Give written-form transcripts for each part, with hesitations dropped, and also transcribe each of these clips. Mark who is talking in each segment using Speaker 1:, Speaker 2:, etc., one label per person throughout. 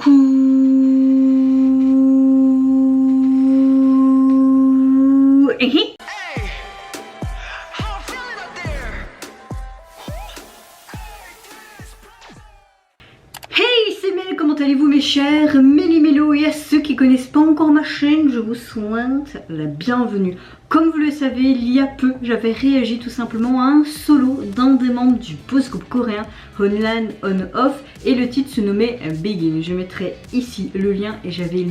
Speaker 1: Coucou. Hey, c'est Mel, comment allez-vous mes chers Méli-Mélo, et à ceux qui connaissent pas encore ma chaîne, je vous souhaite la bienvenue. Comme vous le savez, il y a peu, j'avais réagi tout simplement à un solo d'un des membres du boys group coréen Online On Off et le titre se nommait Begin. Je mettrai ici le lien et j'avais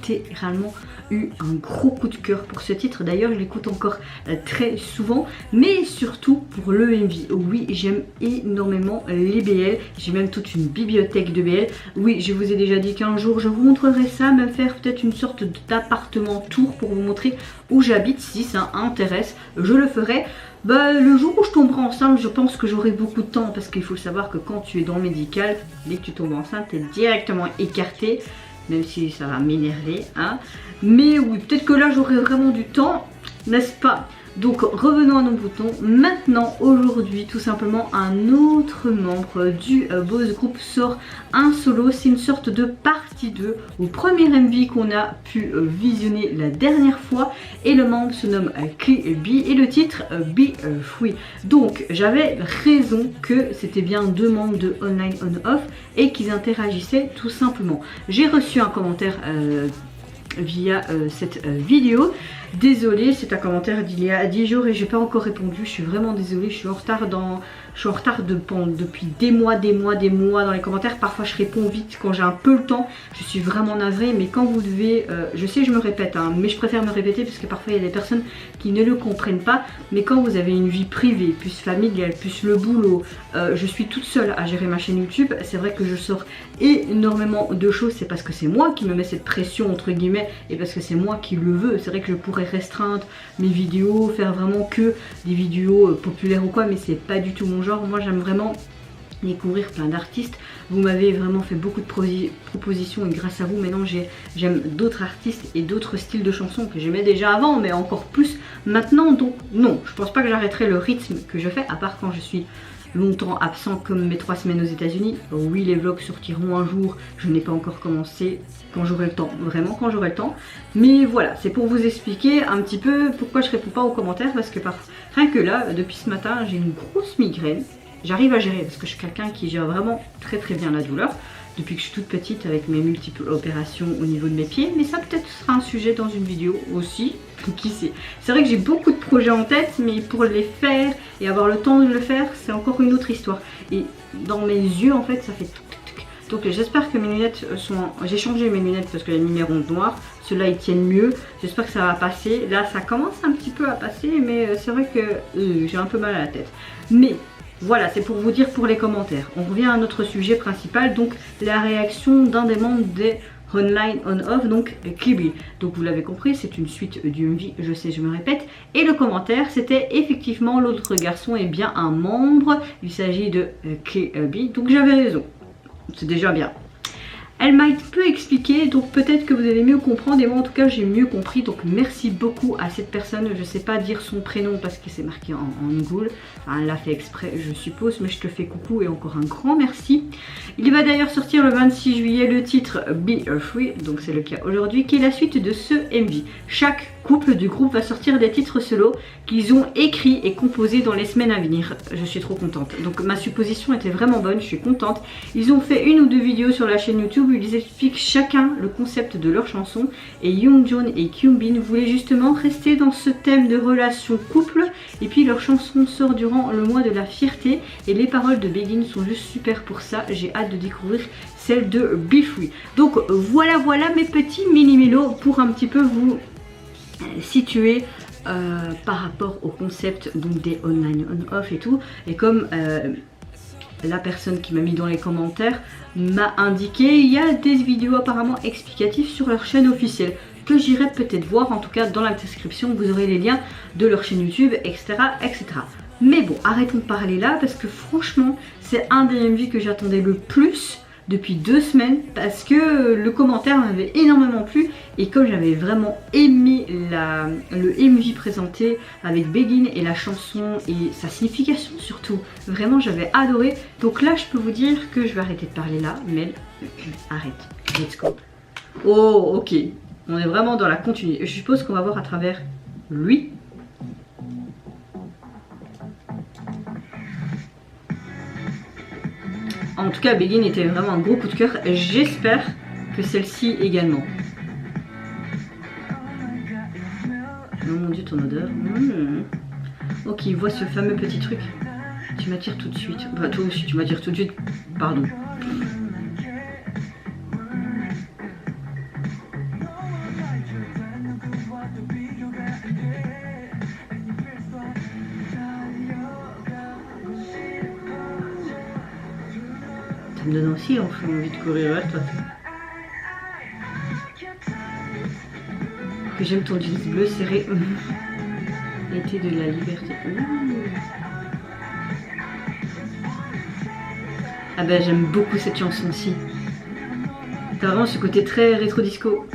Speaker 1: littéralement eu un gros coup de cœur pour ce titre. D'ailleurs je l'écoute encore très souvent, mais surtout pour le MV. Oui, j'aime énormément les BL, j'ai même toute une bibliothèque de BL. Oui, je vous ai déjà dit qu'un jour je vous montrerai ça, même faire peut-être une sorte d'appartement tour pour vous montrer où j'habite. Si ça intéresse, je le ferai. Bah, le jour où je tomberai enceinte, je pense que j'aurai beaucoup de temps, parce qu'il faut savoir que quand tu es dans le médical, dès que tu tombes enceinte, tu es directement écarté. Même si ça va m'énerver, hein. Mais oui, peut-être que là j'aurai vraiment du temps, n'est-ce pas? Donc revenons à nos boutons. Maintenant, aujourd'hui, tout simplement, un autre membre du boys group sort un solo. C'est une sorte de partie 2 au premier MV qu'on a pu visionner la dernière fois. Et le membre se nomme KB et le titre Be Free. Donc j'avais raison que c'était bien deux membres de Online On Off et qu'ils interagissaient tout simplement. J'ai reçu un commentaire via cette vidéo. Désolée, c'est un commentaire d'il y a 10 jours et j'ai pas encore répondu. Je suis vraiment désolée, je suis en retard depuis des mois dans les commentaires. Parfois je réponds vite quand j'ai un peu le temps. Je suis vraiment navrée, mais quand vous devez, je sais je me répète, hein, mais je préfère me répéter parce que parfois il y a des personnes qui ne le comprennent pas. Mais quand vous avez une vie privée, plus familiale, plus le boulot, je suis toute seule à gérer ma chaîne YouTube. C'est vrai que je sors énormément de choses. C'est parce que c'est moi qui me mets cette pression entre guillemets et parce que c'est moi qui le veux. C'est vrai que je pourrais restreindre mes vidéos, faire vraiment que des vidéos populaires ou quoi, mais c'est pas du tout mon genre. Moi j'aime vraiment découvrir plein d'artistes. Vous m'avez vraiment fait beaucoup de propositions et grâce à vous maintenant j'aime d'autres artistes et d'autres styles de chansons que j'aimais déjà avant, mais encore plus maintenant. Donc non, je pense pas que j'arrêterai le rythme que je fais, à part quand je suis longtemps absent comme mes 3 semaines aux États-Unis. Oui, les vlogs sortiront un jour, je n'ai pas encore commencé, quand j'aurai le temps, vraiment quand j'aurai le temps. Mais voilà, c'est pour vous expliquer un petit peu pourquoi je réponds pas aux commentaires, parce que rien que là, depuis ce matin, j'ai une grosse migraine. J'arrive à gérer parce que je suis quelqu'un qui gère vraiment très bien la douleur depuis que je suis toute petite avec mes multiples opérations au niveau de mes pieds, mais ça peut-être sera un sujet dans une vidéo aussi, qui sait. C'est vrai que j'ai beaucoup de projets en tête, mais pour les faire et avoir le temps de le faire, c'est encore une autre histoire. Et dans mes yeux en fait ça fait tout. Donc j'espère que mes lunettes sont... J'ai changé mes lunettes parce que les lumières rondes noires, ceux-là ils tiennent mieux, j'espère que ça va passer. Là ça commence un petit peu à passer, mais c'est vrai que j'ai un peu mal à la tête. Mais voilà, c'est pour vous dire pour les commentaires. On revient à notre sujet principal, donc la réaction d'un des membres des Online On Off, donc KB. Donc vous l'avez compris, c'est une suite du MV, je sais, je me répète. Et le commentaire, c'était effectivement l'autre garçon est bien un membre. Il s'agit de KB, donc j'avais raison. C'est déjà bien. Elle m'a un peu expliqué, donc peut-être que vous allez mieux comprendre, et moi en tout cas j'ai mieux compris. Donc merci beaucoup à cette personne. Je sais pas dire son prénom parce que c'est marqué en goule, enfin, elle l'a fait exprès je suppose, mais je te fais coucou et encore un grand merci. Il va d'ailleurs sortir le 26 juillet le titre Be Free, donc c'est le cas aujourd'hui, qui est la suite de ce MV. Chaque couple du groupe va sortir des titres solo qu'ils ont écrits et composés dans les semaines à venir. Je suis trop contente, donc ma supposition était vraiment bonne, je suis contente. Ils ont fait 1 ou 2 vidéos sur la chaîne YouTube où ils expliquent chacun le concept de leur chanson, et Yoongjun et Kyumbin voulaient justement rester dans ce thème de relation couple, et puis leur chanson sort durant le mois de la fierté et les paroles de Begin sont juste super pour ça. J'ai hâte de découvrir celle de Be Free. Donc voilà mes petits mini-mélos pour un petit peu vous situer par rapport au concept donc des Online On Off et tout. Et comme la personne qui m'a mis dans les commentaires m'a indiqué, il y a des vidéos apparemment explicatives sur leur chaîne officielle que j'irai peut-être voir. En tout cas dans la description vous aurez les liens de leur chaîne YouTube, etc. Mais bon, arrêtons de parler là parce que franchement c'est un des MV que j'attendais le plus depuis 2 semaines, parce que le commentaire m'avait énormément plu et comme j'avais vraiment aimé le MV présenté avec Begin et la chanson et sa signification surtout, vraiment j'avais adoré. Donc là je peux vous dire que je vais arrêter de parler là, mais arrête. let's go. Oh, ok. On est vraiment dans la continuité. Je suppose qu'on va voir à travers lui. En tout cas, Begin était vraiment un gros coup de cœur. J'espère que celle-ci également. Oh mon dieu, ton odeur. Ok, il voit ce fameux petit truc. Tu m'attires tout de suite. Bah, toi aussi, tu m'attires tout de suite. Pardon. Ça me donne aussi enfin envie de courir vers toi. Que j'aime ton jeans bleu serré. L'été de la liberté. Ah bah j'aime beaucoup cette chanson-ci. T'as vraiment ce côté très rétro disco.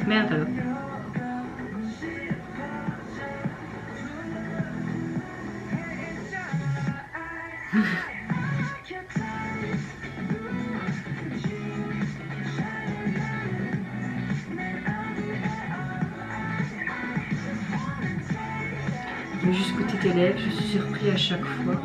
Speaker 1: Merde alors. Juste goûter tes lèvres, je suis surpris à chaque fois.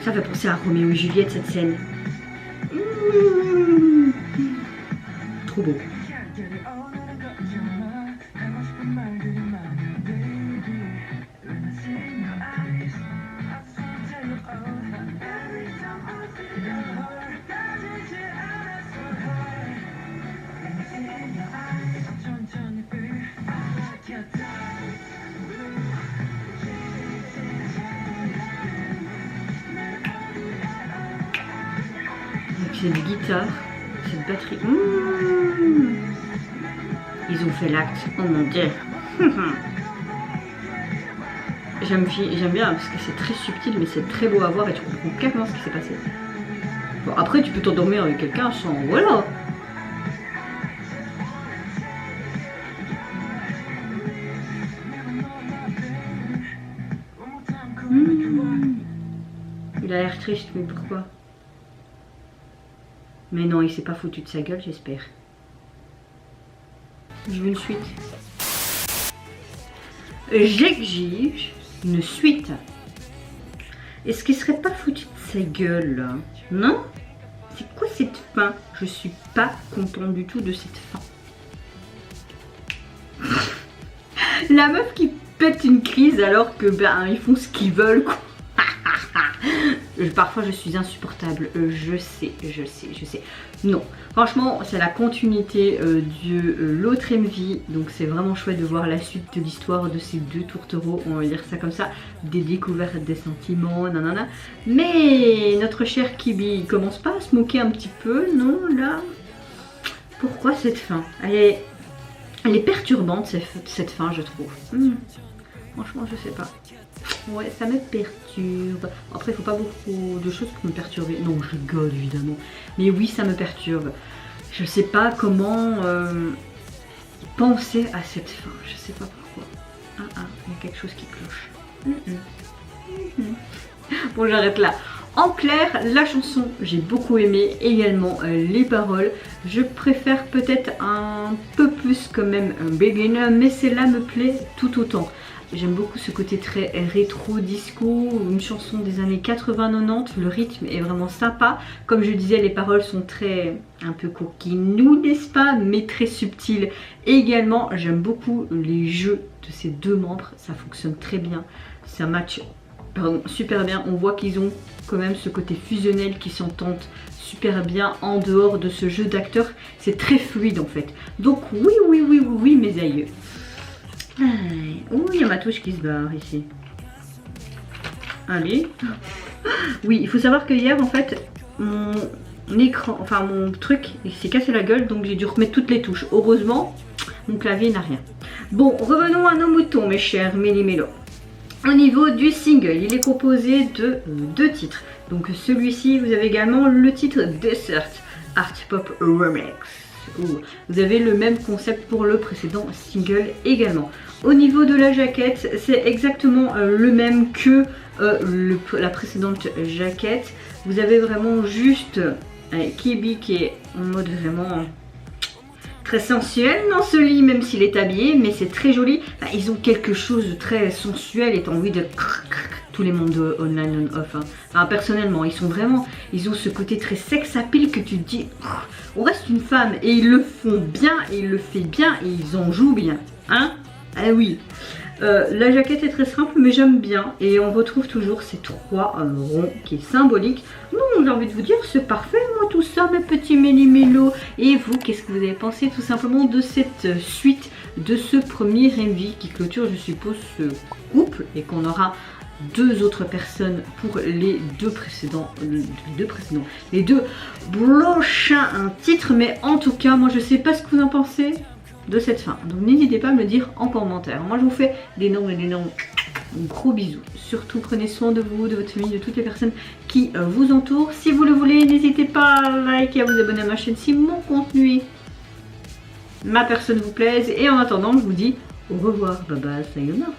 Speaker 1: Ça fait penser à Roméo et Juliette cette scène. Trop beau. Cette guitare, cette batterie. Ils ont fait l'acte. Oh mon dieu. J'aime bien parce que c'est très subtil, mais c'est très beau à voir et tu comprends clairement ce qui s'est passé. Bon, après, tu peux t'endormir avec quelqu'un sans. Voilà. Il a l'air triste, mais pourquoi? Mais non, il s'est pas foutu de sa gueule, j'espère. Je veux une suite. J'exige une suite. Est-ce qu'il serait pas foutu de sa gueule là? Non? C'est quoi cette fin? Je suis pas contente du tout de cette fin. La meuf qui pète une crise alors que ben ils font ce qu'ils veulent quoi. Parfois je suis insupportable, je sais. Non, franchement c'est la continuité de l'autre MV, donc c'est vraiment chouette de voir la suite de l'histoire de ces deux tourtereaux, on va dire ça comme ça, des découvertes, des sentiments, nanana. Mais notre cher Kibi commence pas à se moquer un petit peu, non là? Pourquoi cette fin? Elle est perturbante cette fin je trouve. Franchement je sais pas. Ouais, ça me perturbe. Après, il faut pas beaucoup de choses pour me perturber. Non, je rigole évidemment. Mais oui, ça me perturbe. Je sais pas comment penser à cette fin. Je sais pas pourquoi. Il y a quelque chose qui cloche. Bon, j'arrête là. En clair, la chanson, j'ai beaucoup aimé. Également les paroles. Je préfère peut-être un peu plus quand même Beginner, mais celle-là me plaît tout autant. J'aime beaucoup ce côté très rétro disco, une chanson des années 80-90, le rythme est vraiment sympa. Comme je disais, les paroles sont très un peu coquinous, n'est-ce pas, mais très subtiles. Et également, j'aime beaucoup les jeux de ces deux membres, ça fonctionne très bien, ça match super bien. On voit qu'ils ont quand même ce côté fusionnel qui s'entend super bien en dehors de ce jeu d'acteurs, c'est très fluide en fait. Donc oui mes aïeux. Oh, il y a ma touche qui se barre ici. Allez. Oui, il faut savoir que hier, en fait, mon écran, enfin mon truc, il s'est cassé la gueule, donc j'ai dû remettre toutes les touches. Heureusement, mon clavier n'a rien. Bon, revenons à nos moutons, mes chers Méli-Mélo. Au niveau du single, il est composé de 2 titres. Donc celui-ci, vous avez également le titre Desert Art Pop Remix. Vous avez le même concept pour le précédent single également. Au niveau de la jaquette, c'est exactement le même que la précédente jaquette. Vous avez vraiment juste Kibi qui est en mode vraiment très sensuel dans ce lit, même s'il est habillé, mais c'est très joli. Enfin, ils ont quelque chose de très sensuel et t'as envie de tous les mondes online on off. Hein. Enfin, personnellement, ils ont ce côté très sex appeal que tu te dis, on reste une femme et ils le font bien et ils le font bien et ils en jouent bien. Hein? Ah oui. La jaquette est très simple mais j'aime bien et on retrouve toujours ces 3 ronds qui est symbolique. Non, j'ai envie de vous dire c'est parfait moi tout ça mes petits Méli-Mélo. Et vous, qu'est-ce que vous avez pensé tout simplement de cette suite, de ce premier MV qui clôture je suppose ce couple et qu'on aura 2 autres personnes pour les 2 précédents, les 2 prochains titres. Mais en tout cas moi je sais pas ce que vous en pensez de cette fin. Donc n'hésitez pas à me le dire en commentaire. Moi je vous fais d'énormes gros bisous. Surtout prenez soin de vous, de votre famille, de toutes les personnes qui vous entourent. Si vous le voulez, n'hésitez pas à liker et à vous abonner à ma chaîne si mon contenu et ma personne vous plaise. Et en attendant, je vous dis au revoir. Bye bye, sayonara.